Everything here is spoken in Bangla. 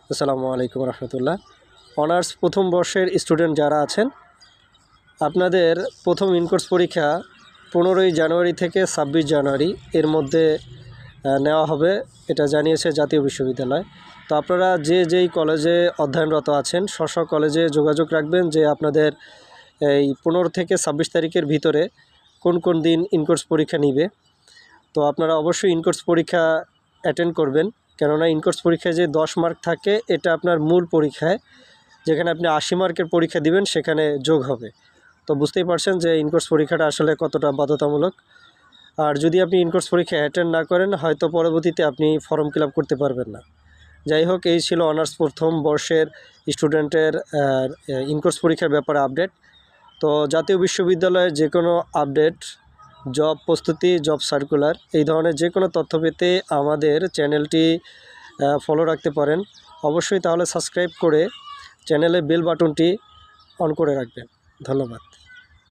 আসসালামু আলাইকুম রহমতুল্লাহ। অনার্স প্রথম বর্ষের স্টুডেন্ট যারা আছেন, আপনাদের প্রথম ইনকোর্স পরীক্ষা 15ই জানুয়ারি থেকে 26 জানুয়ারি এর মধ্যে নেওয়া হবে, এটা জানিয়েছে জাতীয় বিশ্ববিদ্যালয়। তো আপনারা যেই কলেজে অধ্যয়নরত আছেন স্ব কলেজে যোগাযোগ রাখবেন যে আপনাদের এই 15 থেকে 26 তারিখের ভিতরে কোন কোন দিন ইনকোর্স পরীক্ষা নিবে। তো আপনারা অবশ্যই ইনকোর্স পরীক্ষা অ্যাটেন্ড করবেন, কেননা ইনকোর্স পরীক্ষায় যে 10 মার্ক থাকে এটা আপনার মূল পরীক্ষায়, যেখানে আপনি 80 মার্কের পরীক্ষা দিবেন সেখানে যোগ হবে। তো বুঝতেই পারছেন যে ইনকোর্স পরীক্ষাটা আসলে কতটা বাধ্যতামূলক। আর যদি আপনি ইনকোর্স পরীক্ষা অ্যাটেন্ড না করেন, হয়তো পরবর্তীতে আপনি ফর্ম ফিল আপ করতে পারবেন না। যাই হোক, এই ছিল অনার্স প্রথম বর্ষের স্টুডেন্টের ইনকোর্স পরীক্ষার ব্যাপারে আপডেট। তো জাতীয় বিশ্ববিদ্যালয়ের যে কোনো আপডেট, জব প্রস্তুতি, জব সার্কুলার, এই ধরনের যে কোনো তথ্য পেতে আমাদের চ্যানেলটি ফলো রাখতে পারেন অবশ্যই। তাহলে সাবস্ক্রাইব করে চ্যানেলে বেল বাটনটি অন করে রাখবেন। ধন্যবাদ।